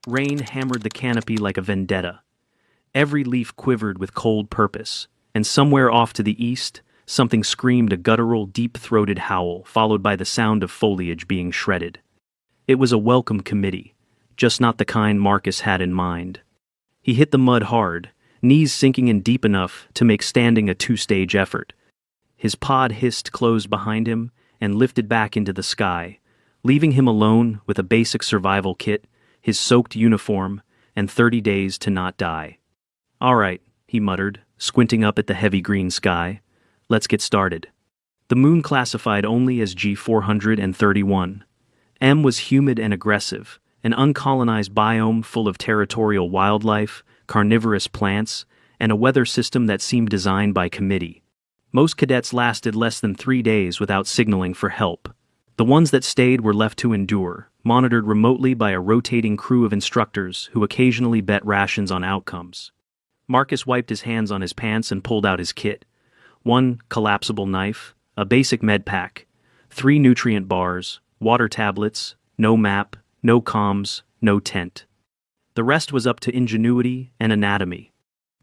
Rain hammered the canopy like a vendetta. Every leaf quivered with cold purpose, and somewhere off to the east, something screamed a guttural, deep-throated howl, followed by the sound of foliage being shredded. It was a welcome committee, just not the kind Marcus had in mind. He hit the mud hard, knees sinking in deep enough to make standing a two-stage effort. His pod hissed closed behind him and lifted back into the sky, leaving him alone with a basic survival kit, his soaked uniform, and 30 days to not die. "All right," he muttered, squinting up at the heavy green sky. "Let's get started." The moon classified only as G431. M was humid and aggressive, an uncolonized biome full of territorial wildlife, carnivorous plants, and a weather system that seemed designed by committee. Most cadets lasted less than 3 days without signaling for help. The ones that stayed were left to endure, monitored remotely by a rotating crew of instructors who occasionally bet rations on outcomes. Marcus wiped his hands on his pants and pulled out his kit. One collapsible knife, a basic med pack, 3 nutrient bars, water tablets, no map, no comms, no tent. The rest was up to ingenuity and anatomy.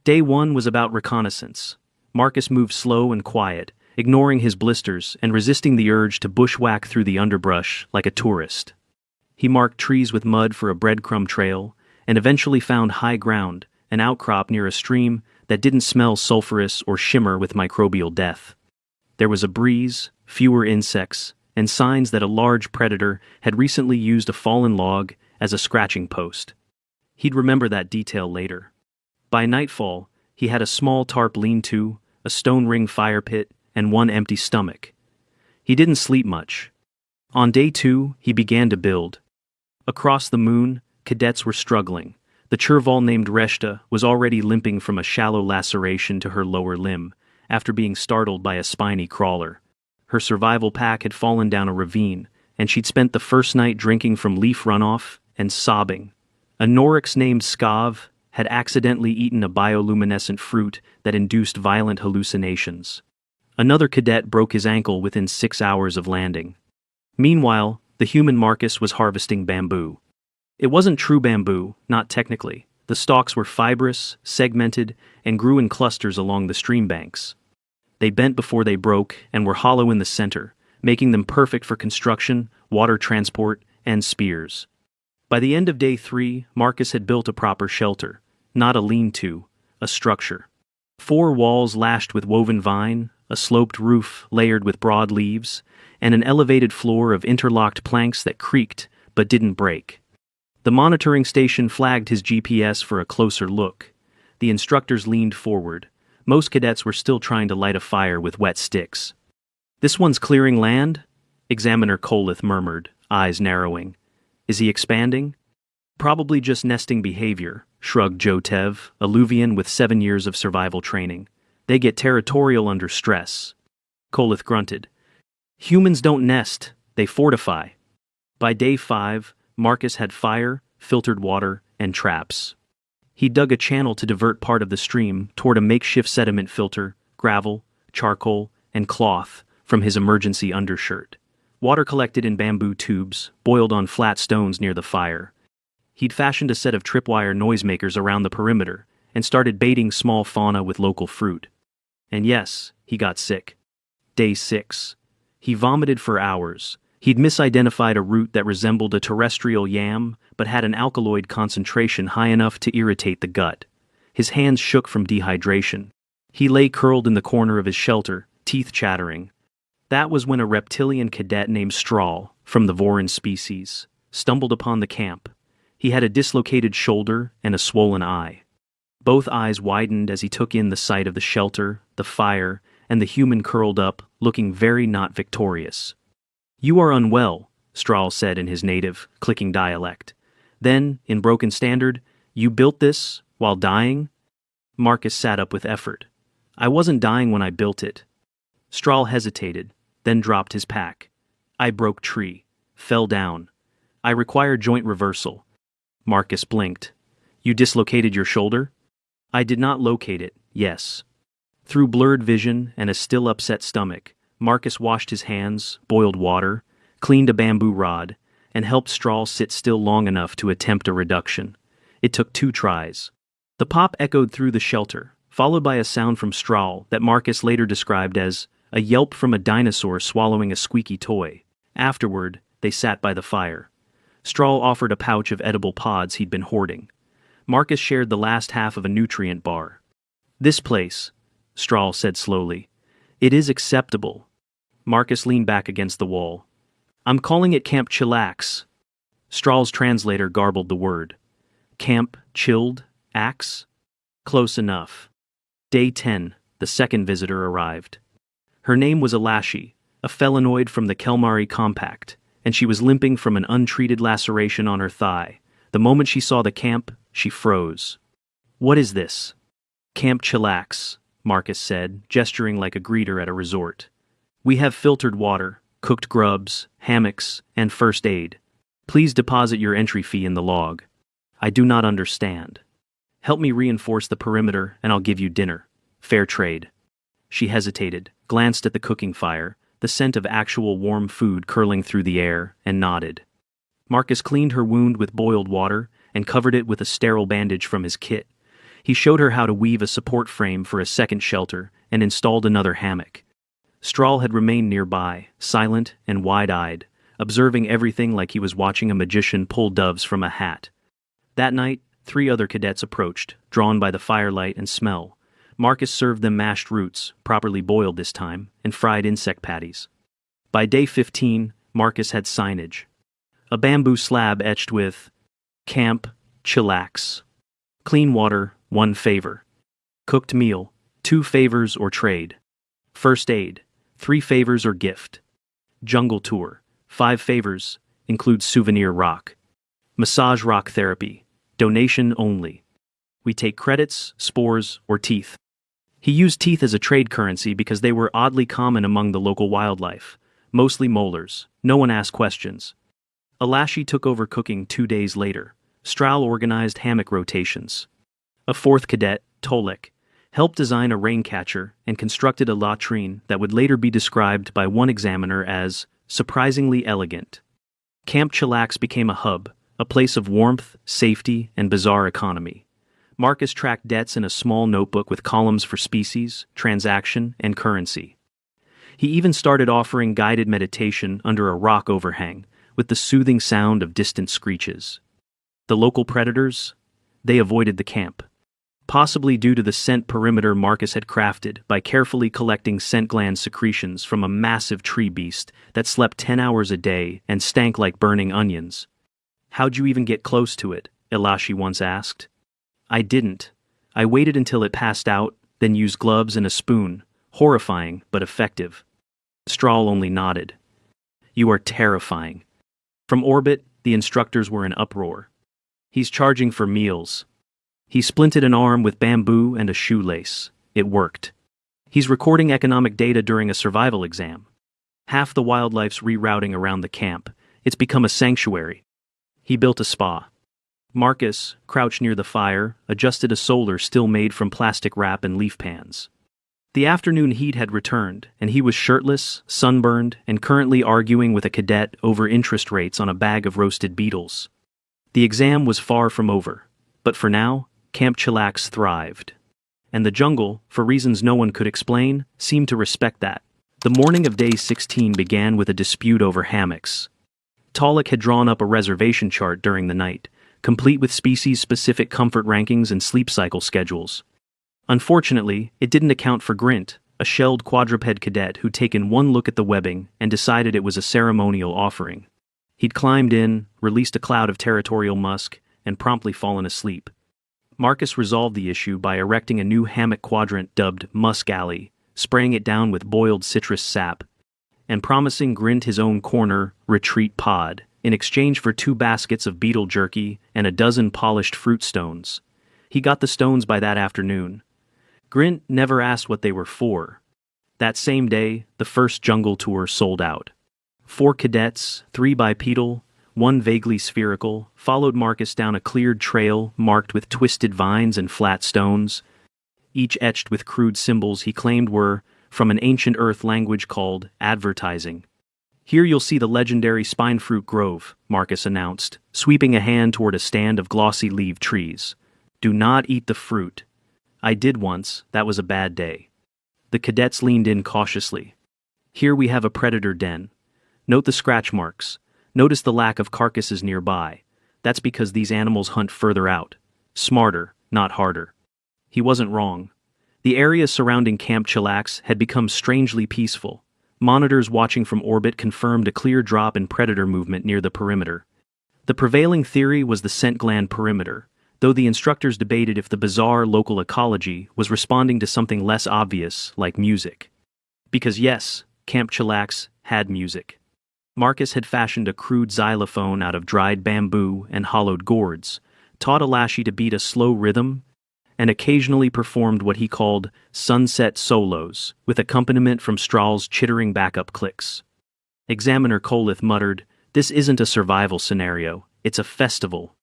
Day 1 was about reconnaissance. Marcus moved slow and quiet, ignoring his blisters and resisting the urge to bushwhack through the underbrush like a tourist. He marked trees with mud for a breadcrumb trail, and eventually found high ground, an outcrop near a stream that didn't smell sulfurous or shimmer with microbial death. There was a breeze, fewer insects, and signs that a large predator had recently used a fallen log as a scratching post. He'd remember that detail later. By nightfall, he had a small tarp lean-to, a stone ring fire pit, and 1 empty stomach. He didn't sleep much. On day 2, he began to build. Across the moon, cadets were struggling. The Cherval named Reshta was already limping from a shallow laceration to her lower limb, after being startled by a spiny crawler. Her survival pack had fallen down a ravine, and she'd spent the first night drinking from leaf runoff and sobbing. A Norix named Skav had accidentally eaten a bioluminescent fruit that induced violent hallucinations. Another cadet broke his ankle within 6 hours of landing. Meanwhile, the human Marcus was harvesting bamboo. It wasn't true bamboo, not technically. The stalks were fibrous, segmented, and grew in clusters along the stream banks. They bent before they broke and were hollow in the center, making them perfect for construction, water transport, and spears. By the end of day 3, Marcus had built a proper shelter, not a lean-to, a structure. 4 walls lashed with woven vine, a sloped roof layered with broad leaves, and an elevated floor of interlocked planks that creaked but didn't break. The monitoring station flagged his GPS for a closer look. The instructors leaned forward. Most cadets were still trying to light a fire with wet sticks. "This one's clearing land?" Examiner Kolith murmured, eyes narrowing. "Is he expanding?" "Probably just nesting behavior," shrugged Jotev, a Luvian with 7 years of survival training. "They get territorial under stress." Kolith grunted. "Humans don't nest, they fortify." By day 5, Marcus had fire, filtered water, and traps. He dug a channel to divert part of the stream toward a makeshift sediment filter, gravel, charcoal, and cloth from his emergency undershirt. Water collected in bamboo tubes, boiled on flat stones near the fire. He'd fashioned a set of tripwire noisemakers around the perimeter and started baiting small fauna with local fruit. And yes, he got sick. Day 6. He vomited for hours. He'd misidentified a root that resembled a terrestrial yam, but had an alkaloid concentration high enough to irritate the gut. His hands shook from dehydration. He lay curled in the corner of his shelter, teeth chattering. That was when a reptilian cadet named Strahl, from the Vorin species, stumbled upon the camp. He had a dislocated shoulder and a swollen eye. Both eyes widened as he took in the sight of the shelter, the fire, and the human curled up, looking very not victorious. "You are unwell," Strahl said in his native, clicking dialect. Then, in broken standard, "You built this while dying?" Marcus sat up with effort. "I wasn't dying when I built it." Strahl hesitated, then dropped his pack. "I broke tree. Fell down. I require joint reversal." Marcus blinked. "You dislocated your shoulder?" "I did not locate it, yes." Through blurred vision and a still upset stomach, Marcus washed his hands, boiled water, cleaned a bamboo rod, and helped Strahl sit still long enough to attempt a reduction. It took 2 tries. The pop echoed through the shelter, followed by a sound from Strahl that Marcus later described as a yelp from a dinosaur swallowing a squeaky toy. Afterward, they sat by the fire. Strahl offered a pouch of edible pods he'd been hoarding. Marcus shared the last half of a nutrient bar. "This place," Strahl said slowly. "It is acceptable." Marcus leaned back against the wall. "I'm calling it Camp Chillax." Strahl's translator garbled the word. "Camp Chilled Axe?" "Close enough." Day 10, the second visitor arrived. Her name was Elashi, a felinoid from the Kelmari Compact, and she was limping from an untreated laceration on her thigh. The moment she saw the camp, she froze. "What is this?" "Camp Chillax," Marcus said, gesturing like a greeter at a resort. "We have filtered water, cooked grubs, hammocks, and first aid. Please deposit your entry fee in the log." "I do not understand." "Help me reinforce the perimeter and I'll give you dinner. Fair trade." She hesitated, glanced at the cooking fire, the scent of actual warm food curling through the air, and nodded. Marcus cleaned her wound with boiled water and covered it with a sterile bandage from his kit. He showed her how to weave a support frame for a second shelter and installed another hammock. Strahl had remained nearby, silent and wide-eyed, observing everything like he was watching a magician pull doves from a hat. That night, 3 other cadets approached, drawn by the firelight and smell. Marcus served them mashed roots, properly boiled this time, and fried insect patties. By day 15, Marcus had signage. A bamboo slab etched with Camp Chillax. Clean water, 1 favor. Cooked meal, 2 favors or trade. First aid, 3 favors or gift. Jungle tour, 5 favors, includes souvenir rock. Massage rock therapy, donation only. We take credits, spores, or teeth. He used teeth as a trade currency because they were oddly common among the local wildlife, mostly molars. No one asked questions. Elashi took over cooking 2 days later. Strahl organized hammock rotations. A 4th cadet, Tolek, helped design a rain catcher and constructed a latrine that would later be described by one examiner as surprisingly elegant. Camp Chillax became a hub, a place of warmth, safety, and bizarre economy. Marcus tracked debts in a small notebook with columns for species, transaction, and currency. He even started offering guided meditation under a rock overhang, with the soothing sound of distant screeches. The local predators? They avoided the camp. Possibly due to the scent perimeter Marcus had crafted by carefully collecting scent gland secretions from a massive tree beast that slept 10 hours a day and stank like burning onions. "How'd you even get close to it?" Elashi once asked. "I didn't. I waited until it passed out, then used gloves and a spoon. Horrifying, but effective." Strahl only nodded. "You are terrifying." From orbit, the instructors were in uproar. "He's charging for meals." He splinted an arm with bamboo and a shoelace. It worked. He's recording economic data during a survival exam. Half the wildlife's rerouting around the camp. It's become a sanctuary. He built a spa. Marcus, crouched near the fire, adjusted a solar still made from plastic wrap and leaf pans. The afternoon heat had returned, and he was shirtless, sunburned, and currently arguing with a cadet over interest rates on a bag of roasted beetles. The exam was far from over, but for now, Camp Chillax thrived. And the jungle, for reasons no one could explain, seemed to respect that. The morning of day 16 began with a dispute over hammocks. Tolek had drawn up a reservation chart during the night, complete with species-specific comfort rankings and sleep cycle schedules. Unfortunately, it didn't account for Grint, a shelled quadruped cadet who'd taken one look at the webbing and decided it was a ceremonial offering. He'd climbed in, released a cloud of territorial musk, and promptly fallen asleep. Marcus resolved the issue by erecting a new hammock quadrant dubbed Musk Alley, spraying it down with boiled citrus sap, and promising Grint his own corner, retreat pod, in exchange for 2 baskets of beetle jerky and a dozen polished fruit stones. He got the stones by that afternoon. Grint never asked what they were for. That same day, the first jungle tour sold out. 4 cadets, 3 bipedal, 1 vaguely spherical, followed Marcus down a cleared trail marked with twisted vines and flat stones, each etched with crude symbols he claimed were from an ancient Earth language called advertising. Here you'll see the legendary spine fruit grove, Marcus announced, sweeping a hand toward a stand of glossy-leaved trees. Do not eat the fruit. I did once, that was a bad day. The cadets leaned in cautiously. Here we have a predator den. Note the scratch marks. Notice the lack of carcasses nearby. That's because these animals hunt further out. Smarter, not harder. He wasn't wrong. The area surrounding Camp Chillax had become strangely peaceful. Monitors watching from orbit confirmed a clear drop in predator movement near the perimeter. The prevailing theory was the scent gland perimeter, though the instructors debated if the bizarre local ecology was responding to something less obvious, like music. Because yes, Camp Chillax had music. Marcus had fashioned a crude xylophone out of dried bamboo and hollowed gourds, taught Alashe to beat a slow rhythm, and occasionally performed what he called sunset solos, with accompaniment from Strahl's chittering backup clicks. Examiner Kolith muttered, "This isn't a survival scenario, it's a festival."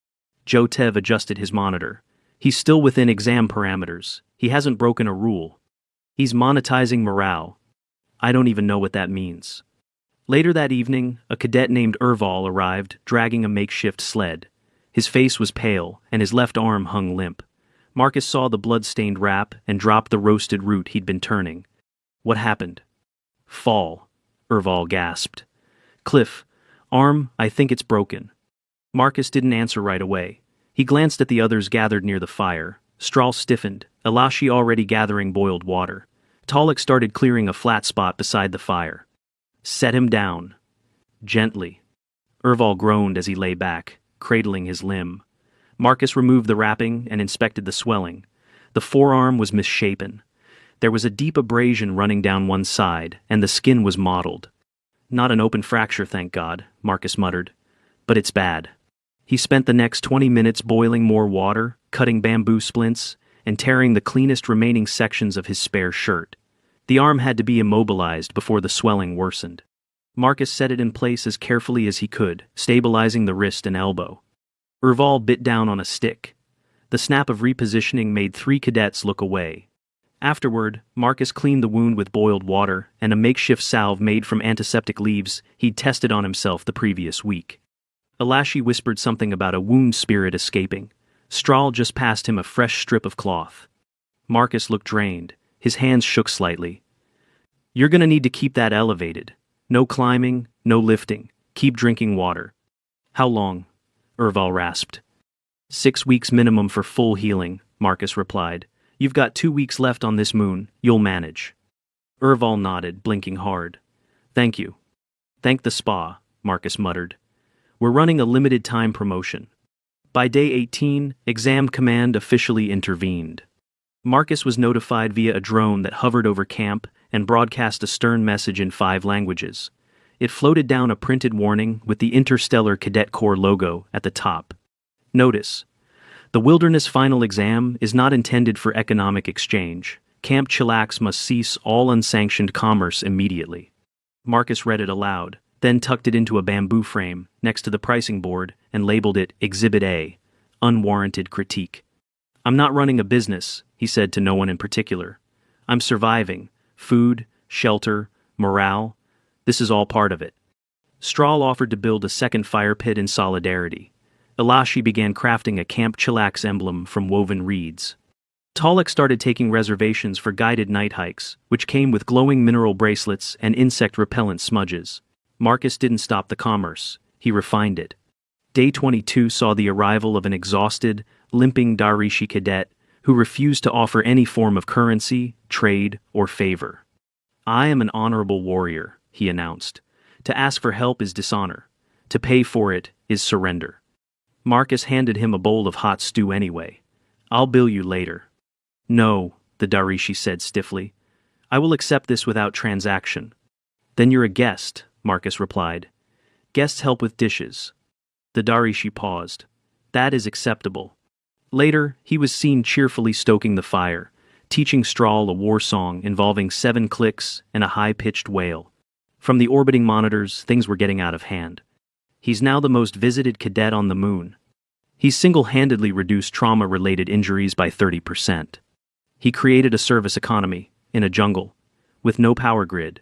Jotev adjusted his monitor. He's still within exam parameters. He hasn't broken a rule. He's monetizing morale. I don't even know what that means. Later that evening, a cadet named Urval arrived, dragging a makeshift sled. His face was pale, and his left arm hung limp. Marcus saw the blood-stained wrap and dropped the roasted root he'd been turning. What happened? Fall, Urval gasped. Cliff, arm, I think it's broken. Marcus didn't answer right away. He glanced at the others gathered near the fire. Strahl stiffened, Alashe already gathering boiled water. Talik started clearing a flat spot beside the fire. Set him down. Gently. Urval groaned as he lay back, cradling his limb. Marcus removed the wrapping and inspected the swelling. The forearm was misshapen. There was a deep abrasion running down one side, and the skin was mottled. Not an open fracture, thank God, Marcus muttered. But it's bad. He spent the next 20 minutes boiling more water, cutting bamboo splints, and tearing the cleanest remaining sections of his spare shirt. The arm had to be immobilized before the swelling worsened. Marcus set it in place as carefully as he could, stabilizing the wrist and elbow. Urval bit down on a stick. The snap of repositioning made 3 cadets look away. Afterward, Marcus cleaned the wound with boiled water and a makeshift salve made from antiseptic leaves he'd tested on himself the previous week. Alashe whispered something about a wound spirit escaping. Strahl just passed him a fresh strip of cloth. Marcus looked drained. His hands shook slightly. You're gonna need to keep that elevated. No climbing, no lifting. Keep drinking water. How long? Urval rasped. 6 weeks minimum for full healing, Marcus replied. You've got 2 weeks left on this moon, you'll manage. Urval nodded, blinking hard. Thank you. Thank the spa, Marcus muttered. We're running a limited time promotion. By day 18, Exam Command officially intervened. Marcus was notified via a drone that hovered over camp and broadcast a stern message in 5 languages. It floated down a printed warning with the Interstellar Cadet Corps logo at the top. Notice: the Wilderness Final Exam is not intended for economic exchange. Camp Chillax must cease all unsanctioned commerce immediately. Marcus read it aloud, then tucked it into a bamboo frame next to the pricing board and labeled it Exhibit A, Unwarranted Critique. I'm not running a business, he said to no one in particular. I'm surviving. Food, shelter, morale. This is all part of it. Strahl offered to build a second fire pit in solidarity. Alashe began crafting a Camp Chillax emblem from woven reeds. Talik started taking reservations for guided night hikes, which came with glowing mineral bracelets and insect-repellent smudges. Marcus didn't stop the commerce. He refined it. Day 22 saw the arrival of an exhausted, limping Darishi cadet who refused to offer any form of currency, trade, or favor. I am an honorable warrior, he announced. To ask for help is dishonor. To pay for it is surrender. Marcus handed him a bowl of hot stew anyway. I'll bill you later. No, the Darishi said stiffly. I will accept this without transaction. Then you're a guest, Marcus replied. Guests help with dishes. The Darishi paused. That is acceptable. Later, he was seen cheerfully stoking the fire, teaching Strahl a war song involving 7 clicks and a high-pitched wail. From the orbiting monitors, things were getting out of hand. He's now the most visited cadet on the moon. He's single-handedly reduced trauma-related injuries by 30%. He created a service economy, in a jungle, with no power grid.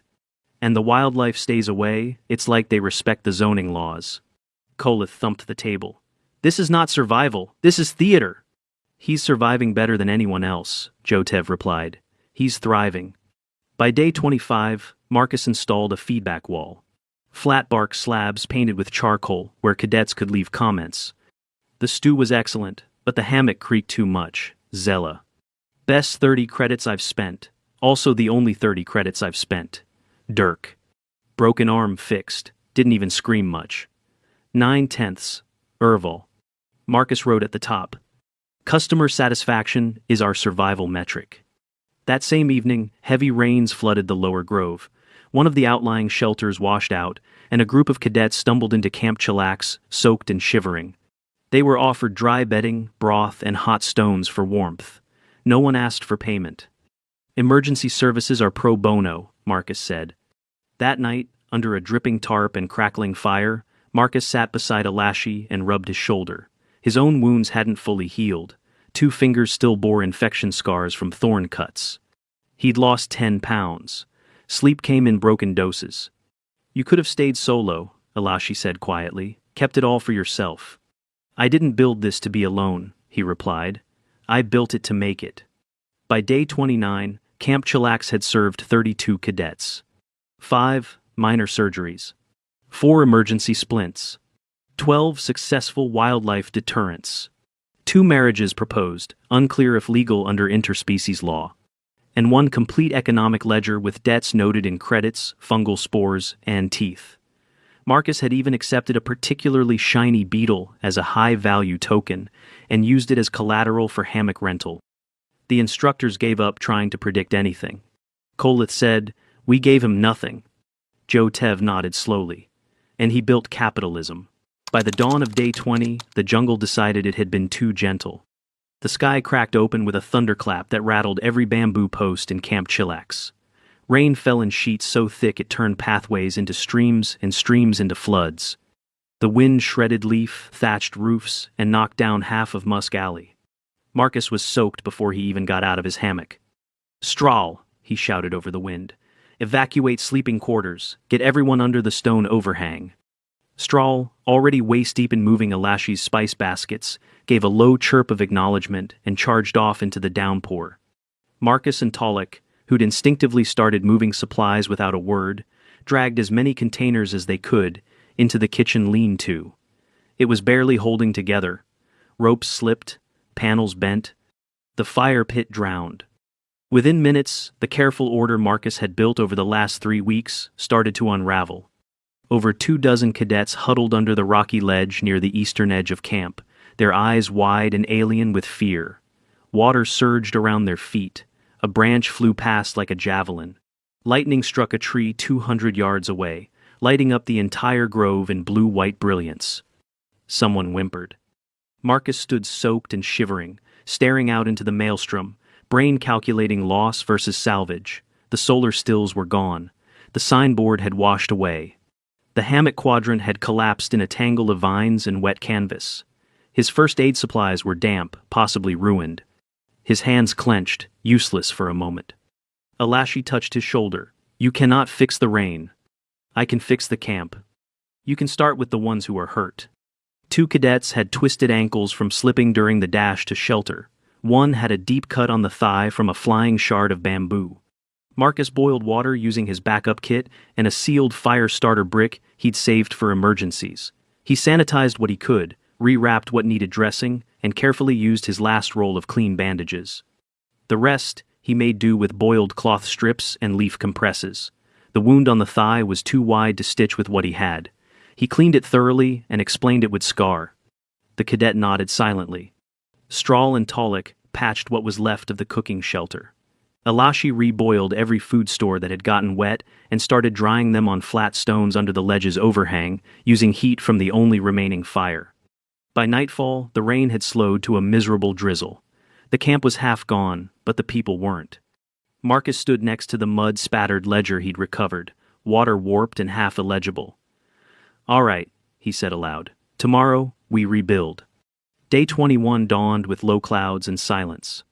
And the wildlife stays away, it's like they respect the zoning laws. Kolith thumped the table. This is not survival, this is theater. He's surviving better than anyone else, Jotev replied. He's thriving. By day 25, Marcus installed a feedback wall. Flat bark slabs painted with charcoal, where cadets could leave comments. The stew was excellent, but the hammock creaked too much. Zella. Best 30 credits I've spent. Also the only 30 credits I've spent. Dirk. Broken arm fixed. Didn't even scream much. 9/10. Erval. Marcus wrote at the top. Customer satisfaction is our survival metric. That same evening, heavy rains flooded the lower grove. One of the outlying shelters washed out, and a group of cadets stumbled into Camp Chillax, soaked and shivering. They were offered dry bedding, broth, and hot stones for warmth. No one asked for payment. Emergency services are pro bono, Marcus said. That night, under a dripping tarp and crackling fire, Marcus sat beside Alashi and rubbed his shoulder. His own wounds hadn't fully healed. 2 fingers still bore infection scars from thorn cuts. He'd lost 10 pounds. Sleep came in broken doses. You could have stayed solo, Alashi said quietly, kept it all for yourself. I didn't build this to be alone, he replied. I built it to make it. By day 29, Camp Chillax had served 32 cadets. 5 minor surgeries. 4 emergency splints. 12 successful wildlife deterrents. 2 marriages proposed, unclear if legal under interspecies law. And 1 complete economic ledger with debts noted in credits, fungal spores, and teeth. Marcus had even accepted a particularly shiny beetle as a high-value token and used it as collateral for hammock rental. The instructors gave up trying to predict anything. Kolith said, "We gave him nothing." Jotev nodded slowly. And he built capitalism. By the dawn of day 20, the jungle decided it had been too gentle. The sky cracked open with a thunderclap that rattled every bamboo post in Camp Chillax. Rain fell in sheets so thick it turned pathways into streams and streams into floods. The wind shredded leaf, thatched roofs, and knocked down half of Musk Alley. Marcus was soaked before he even got out of his hammock. "Strahl," he shouted over the wind. "Evacuate sleeping quarters. Get everyone under the stone overhang." Strahl, already waist-deep in moving Alashi's spice baskets, gave a low chirp of acknowledgement and charged off into the downpour. Marcus and Talik, who'd instinctively started moving supplies without a word, dragged as many containers as they could into the kitchen lean-to. It was barely holding together. Ropes slipped, panels bent. The fire pit drowned. Within minutes, the careful order Marcus had built over the last 3 weeks started to unravel. Over 24 cadets huddled under the rocky ledge near the eastern edge of camp, their eyes wide and alien with fear. Water surged around their feet. A branch flew past like a javelin. Lightning struck a tree 200 yards away, lighting up the entire grove in blue-white brilliance. Someone whimpered. Marcus stood soaked and shivering, staring out into the maelstrom, brain calculating loss versus salvage. The solar stills were gone. The signboard had washed away. The hammock quadrant had collapsed in a tangle of vines and wet canvas. His first aid supplies were damp, possibly ruined. His hands clenched, useless for a moment. Alashi touched his shoulder. "You cannot fix the rain. I can fix the camp. You can start with the ones who are hurt." 2 cadets had twisted ankles from slipping during the dash to shelter. 1 had a deep cut on the thigh from a flying shard of bamboo. Marcus boiled water using his backup kit and a sealed fire starter brick he'd saved for emergencies. He sanitized what he could, rewrapped what needed dressing, and carefully used his last roll of clean bandages. The rest, he made do with boiled cloth strips and leaf compresses. The wound on the thigh was too wide to stitch with what he had. He cleaned it thoroughly and explained it would scar. The cadet nodded silently. Strahl and Talik patched what was left of the cooking shelter. Alashi reboiled every food store that had gotten wet and started drying them on flat stones under the ledge's overhang, using heat from the only remaining fire. By nightfall, the rain had slowed to a miserable drizzle. The camp was half gone, but the people weren't. Marcus stood next to the mud-spattered ledger he'd recovered, water warped and half illegible. "All right," he said aloud. "Tomorrow, we rebuild." Day 21 dawned with low clouds and silence.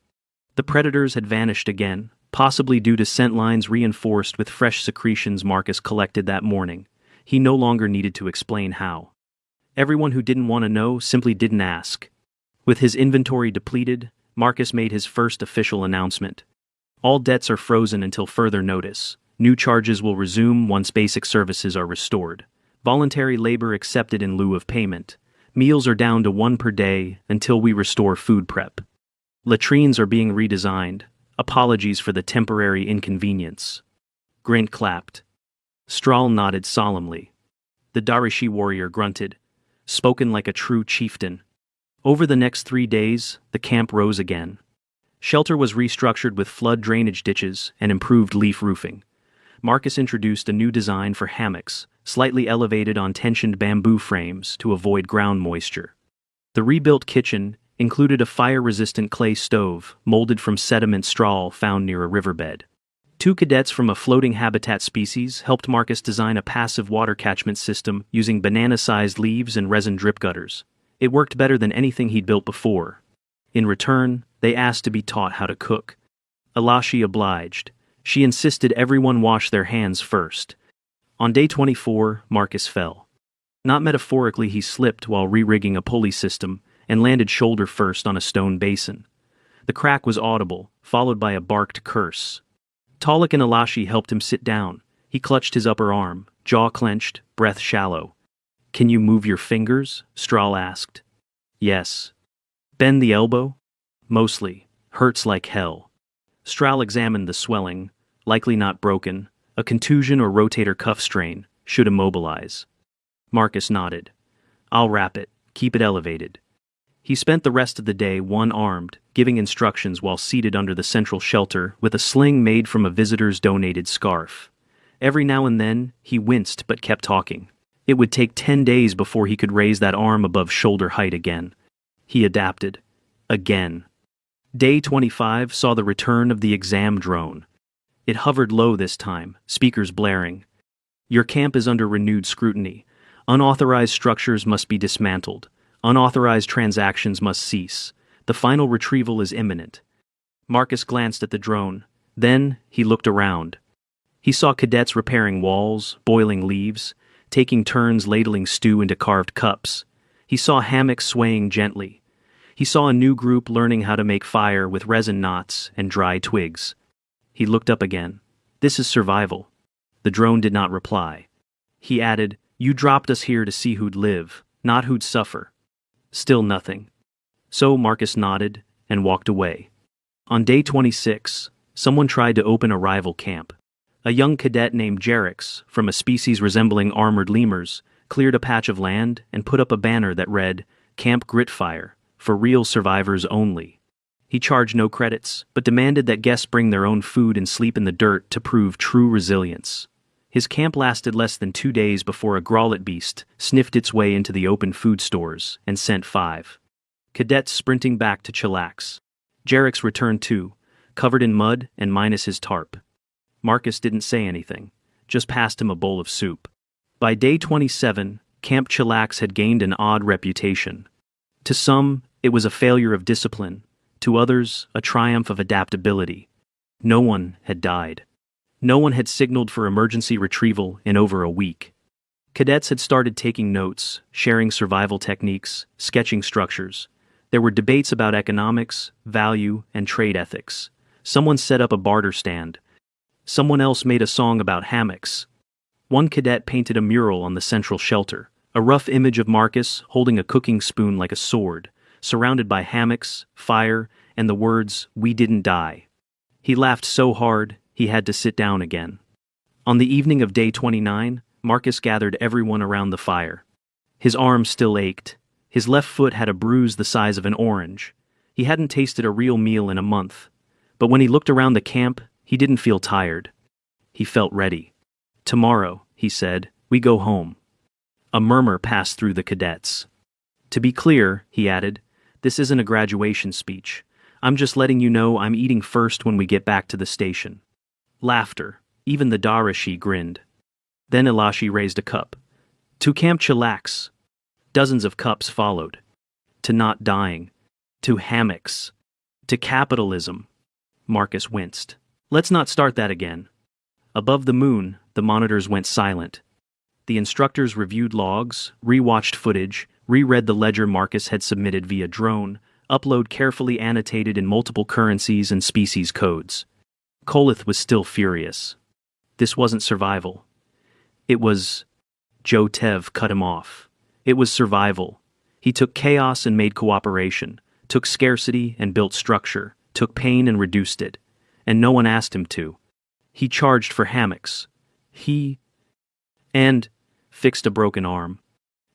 The predators had vanished again, possibly due to scent lines reinforced with fresh secretions Marcus collected that morning. He no longer needed to explain how. Everyone who didn't want to know simply didn't ask. With his inventory depleted, Marcus made his first official announcement. All debts are frozen until further notice. New charges will resume once basic services are restored. Voluntary labor accepted in lieu of payment. Meals are down to 1 per day until we restore food prep. Latrines are being redesigned. Apologies for the temporary inconvenience. Grint clapped. Strahl nodded solemnly. The Darishi warrior grunted, spoken like a true chieftain. Over the next 3 days, the camp rose again. Shelter was restructured with flood drainage ditches and improved leaf roofing. Marcus introduced a new design for hammocks, slightly elevated on tensioned bamboo frames to avoid ground moisture. The rebuilt kitchen included a fire-resistant clay stove molded from sediment straw found near a riverbed. 2 cadets from a floating habitat species helped Marcus design a passive water catchment system using banana-sized leaves and resin drip gutters. It worked better than anything he'd built before. In return, they asked to be taught how to cook. Elashi obliged. She insisted everyone wash their hands first. On day 24, Marcus fell. Not metaphorically, he slipped while re-rigging a pulley system and landed shoulder first on a stone basin. The crack was audible, followed by a barked curse. Talik and Elashi helped him sit down. He clutched his upper arm, jaw clenched, breath shallow. "Can you move your fingers?" Strahl asked. "Yes." "Bend the elbow?" "Mostly. Hurts like hell." Strahl examined the swelling, likely not broken. A contusion or rotator cuff strain should immobilize. Marcus nodded. "I'll wrap it. Keep it elevated." He spent the rest of the day one-armed, giving instructions while seated under the central shelter with a sling made from a visitor's donated scarf. Every now and then, he winced but kept talking. It would take 10 days before he could raise that arm above shoulder height again. He adapted. Again. Day 25 saw the return of the exam drone. It hovered low this time, speakers blaring. "Your camp is under renewed scrutiny. Unauthorized structures must be dismantled. Unauthorized transactions must cease. The final retrieval is imminent." Marcus glanced at the drone. Then, he looked around. He saw cadets repairing walls, boiling leaves, taking turns ladling stew into carved cups. He saw hammocks swaying gently. He saw a new group learning how to make fire with resin knots and dry twigs. He looked up again. "This is survival." The drone did not reply. He added, "You dropped us here to see who'd live, not who'd suffer." Still nothing. So Marcus nodded and walked away. On day 26, someone tried to open a rival camp. A young cadet named Jerix, from a species resembling armored lemurs, cleared a patch of land and put up a banner that read, "Camp Gritfire, for real survivors only." He charged no credits, but demanded that guests bring their own food and sleep in the dirt to prove true resilience. His camp lasted less than 2 days before a Growlit beast sniffed its way into the open food stores and sent 5 cadets sprinting back to chillax. Jerix returned too, covered in mud and minus his tarp. Marcus didn't say anything, just passed him a bowl of soup. By day 27, Camp Chillax had gained an odd reputation. To some, it was a failure of discipline. To others, a triumph of adaptability. No one had died. No one had signaled for emergency retrieval in over a week. Cadets had started taking notes, sharing survival techniques, sketching structures. There were debates about economics, value, and trade ethics. Someone set up a barter stand. Someone else made a song about hammocks. One cadet painted a mural on the central shelter, a rough image of Marcus holding a cooking spoon like a sword, surrounded by hammocks, fire, and the words, "We didn't die." He laughed so hard, he had to sit down again. On the evening of day 29, Marcus gathered everyone around the fire. His arm still ached. His left foot had a bruise the size of an orange. He hadn't tasted a real meal in a month. But when he looked around the camp, he didn't feel tired. He felt ready. "Tomorrow," he said, "we go home." A murmur passed through the cadets. "To be clear," he added, "this isn't a graduation speech. I'm just letting you know I'm eating first when we get back to the station." Laughter. Even the Darishi grinned. Then Elashi raised a cup. "To Camp Chillax." Dozens of cups followed. "To not dying." "To hammocks." "To capitalism." Marcus winced. Let's not start that again. Above the moon, the monitors went silent. The instructors reviewed logs, re-watched footage, reread the ledger Marcus had submitted via drone, upload carefully annotated in multiple currencies and species codes. Kolith was still furious. This wasn't survival. It was... Joe Tev cut him off. It was survival. He took chaos and made cooperation, took scarcity and built structure, took pain and reduced it. And no one asked him to. He charged for hammocks. And fixed a broken arm.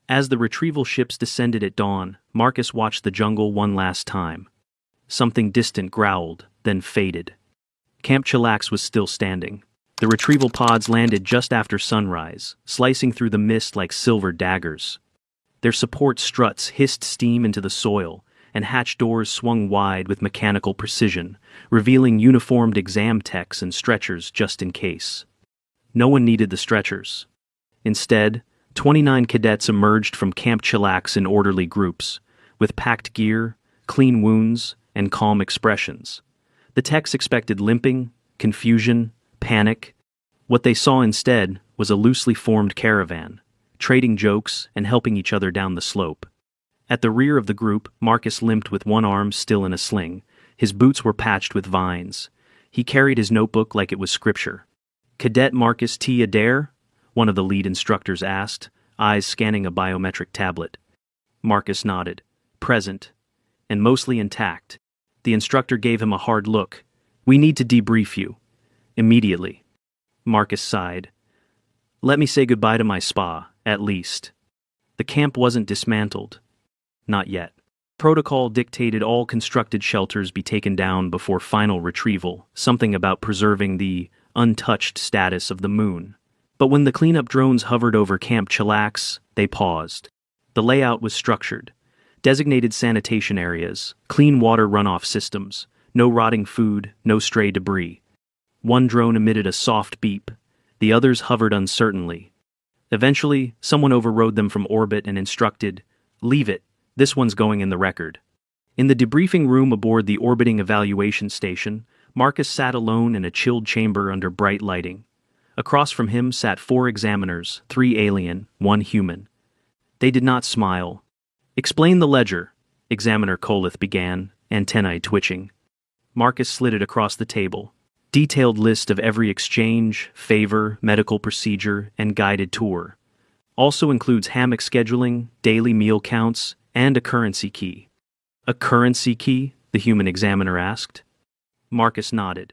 As the retrieval ships descended at dawn, Marcus watched the jungle one last time. Something distant growled, then faded. Camp Chillax was still standing. The retrieval pods landed just after sunrise, slicing through the mist like silver daggers. Their support struts hissed steam into the soil, and hatch doors swung wide with mechanical precision, revealing uniformed exam techs and stretchers just in case. No one needed the stretchers. Instead, 29 cadets emerged from Camp Chillax in orderly groups, with packed gear, clean wounds, and calm expressions. The techs expected limping, confusion, panic. What they saw instead was a loosely formed caravan, trading jokes and helping each other down the slope. At the rear of the group, Marcus limped with one arm still in a sling. His boots were patched with vines. He carried his notebook like it was scripture. "Cadet Marcus T. Adair?" one of the lead instructors asked, eyes scanning a biometric tablet. Marcus nodded, present, and mostly intact. The instructor gave him a hard look. "We need to debrief you. Immediately." Marcus sighed. "Let me say goodbye to my spa, at least." The camp wasn't dismantled. Not yet. Protocol dictated all constructed shelters be taken down before final retrieval, something about preserving the untouched status of the moon. But when the cleanup drones hovered over Camp Chillax, they paused. The layout was structured. Designated sanitation areas, clean water runoff systems, no rotting food, no stray debris. One drone emitted a soft beep. The others hovered uncertainly. Eventually, someone overrode them from orbit and instructed, "Leave it. This one's going in the record." In the debriefing room aboard the orbiting evaluation station, Marcus sat alone in a chilled chamber under bright lighting. Across from him sat 4 examiners, 3 alien, 1 human. They did not smile. "Explain the ledger," Examiner Kolith began, antennae twitching. Marcus slid it across the table. Detailed list of every exchange, favor, medical procedure, and guided tour. Also includes hammock scheduling, daily meal counts, and a currency key. "A currency key?" the human examiner asked. Marcus nodded.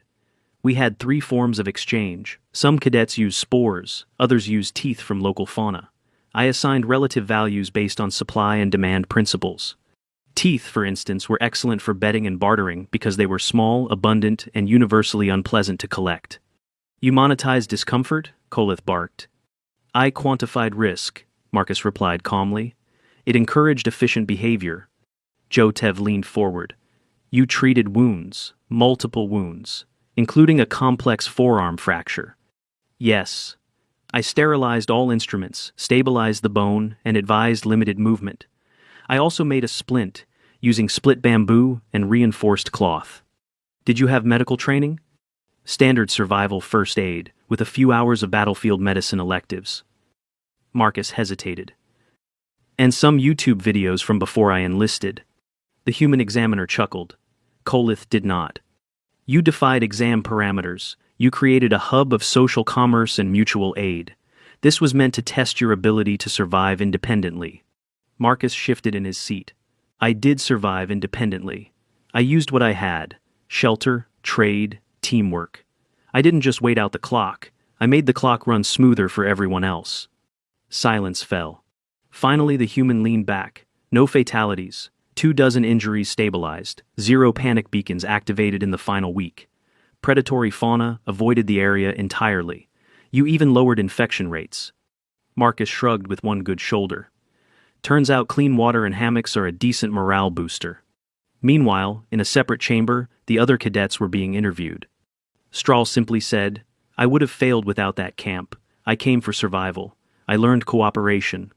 "We had 3 forms of exchange. Some cadets used spores, others used teeth from local fauna. I assigned relative values based on supply and demand principles. Teeth, for instance, were excellent for betting and bartering because they were small, abundant, and universally unpleasant to collect." "You monetize discomfort?" Kolith barked. "I quantified risk," Marcus replied calmly. "It encouraged efficient behavior." Joe Tev leaned forward. "You treated wounds, multiple wounds, including a complex forearm fracture." "Yes. I sterilized all instruments, stabilized the bone, and advised limited movement. I also made a splint, using split bamboo and reinforced cloth." "Did you have medical training?" "Standard survival first aid, with a few hours of battlefield medicine electives." Marcus hesitated. "And some YouTube videos from before I enlisted." The human examiner chuckled. Kolith did not. "You defied exam parameters. You created a hub of social commerce and mutual aid. This was meant to test your ability to survive independently." Marcus shifted in his seat. "I did survive independently. I used what I had: shelter, trade, teamwork. I didn't just wait out the clock. I made the clock run smoother for everyone else." Silence fell. Finally, the human leaned back. "No fatalities. 24 injuries stabilized. 0 panic beacons activated in the final week. Predatory fauna avoided the area entirely. You even lowered infection rates." Marcus shrugged with one good shoulder. "Turns out clean water and hammocks are a decent morale booster." Meanwhile, in a separate chamber, the other cadets were being interviewed. Strahl simply said, "I would have failed without that camp. I came for survival. I learned cooperation.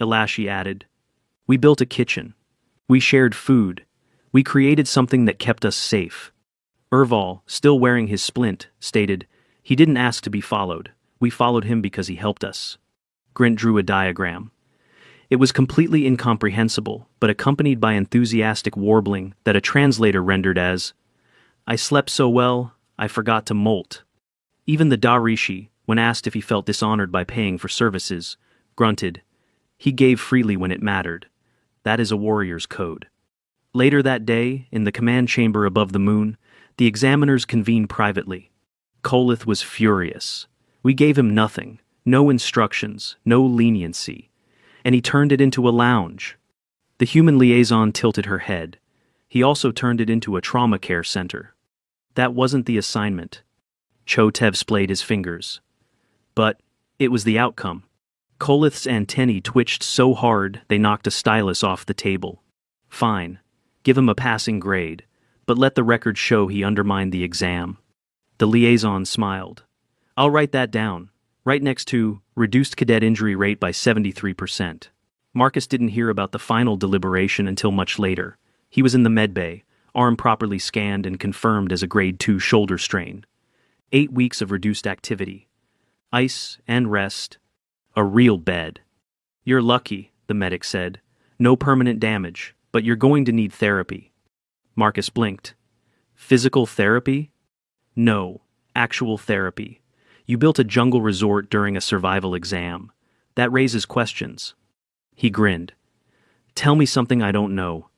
Elashi added, "We built a kitchen. We shared food. We created something that kept us safe." Erval, still wearing his splint, stated, "He didn't ask to be followed. We followed him because he helped us." Grint drew a diagram. It was completely incomprehensible, but accompanied by enthusiastic warbling that a translator rendered as, "I slept so well, I forgot to molt." Even the Darishi, when asked if he felt dishonored by paying for services, grunted, "He gave freely when it mattered. That is a warrior's code." Later that day, in the command chamber above the moon, the examiners convened privately. Kolith was furious. We gave him nothing, no instructions, no leniency, and he turned it into a lounge. The human liaison tilted her head. He also turned it into a trauma care center. That wasn't the assignment. Chotev splayed his fingers. But it was the outcome. Kolith's antennae twitched so hard they knocked a stylus off the table. Fine. Give him a passing grade, but let the record show he undermined the exam. The liaison smiled. I'll write that down, right next to reduced cadet injury rate by 73%. Marcus didn't hear about the final deliberation until much later. He was in the medbay, arm properly scanned and confirmed as a grade 2 shoulder strain. 8 weeks of reduced activity. Ice and rest. A real bed. You're lucky, the medic said. No permanent damage, but you're going to need therapy. Marcus blinked. Physical therapy? No, actual therapy. You built a jungle resort during a survival exam. That raises questions. He grinned. Tell me something I don't know.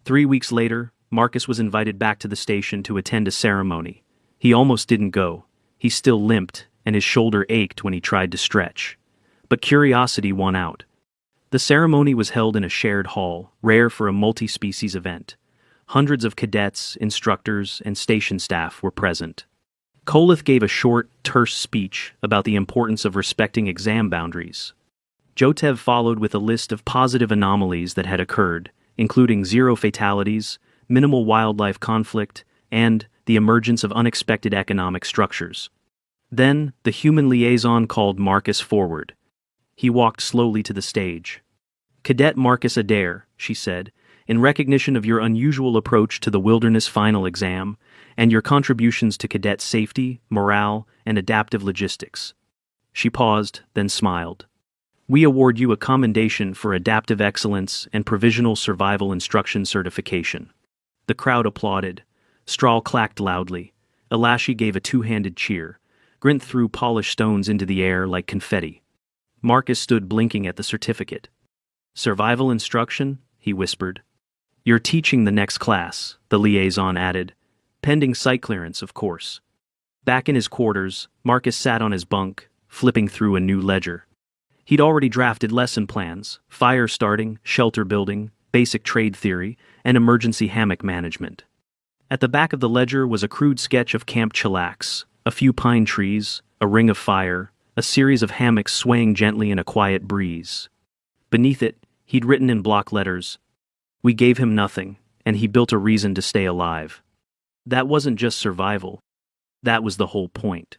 3 weeks later, Marcus was invited back to the station to attend a ceremony. He almost didn't go. He still limped, and his shoulder ached when he tried to stretch. But curiosity won out. The ceremony was held in a shared hall, rare for a multi-species event. Hundreds of cadets, instructors, and station staff were present. Kolith gave a short, terse speech about the importance of respecting exam boundaries. Chotev followed with a list of positive anomalies that had occurred, including 0 fatalities, minimal wildlife conflict, and the emergence of unexpected economic structures. Then, the human liaison called Marcus forward. He walked slowly to the stage. Cadet Marcus Adair, she said, in recognition of your unusual approach to the wilderness final exam and your contributions to cadet safety, morale, and adaptive logistics. She paused, then smiled. We award you a commendation for adaptive excellence and provisional survival instruction certification. The crowd applauded. Strahl clacked loudly. Elashi gave a two-handed cheer. Grint threw polished stones into the air like confetti. Marcus stood blinking at the certificate. Survival instruction? He whispered. You're teaching the next class, the liaison added. Pending site clearance, of course. Back in his quarters, Marcus sat on his bunk, flipping through a new ledger. He'd already drafted lesson plans, fire starting, shelter building, basic trade theory, and emergency hammock management. At the back of the ledger was a crude sketch of Camp Chillax, a few pine trees, a ring of fire, a series of hammocks swaying gently in a quiet breeze. Beneath it, he'd written in block letters, "We gave him nothing, and he built a reason to stay alive." That wasn't just survival. That was the whole point.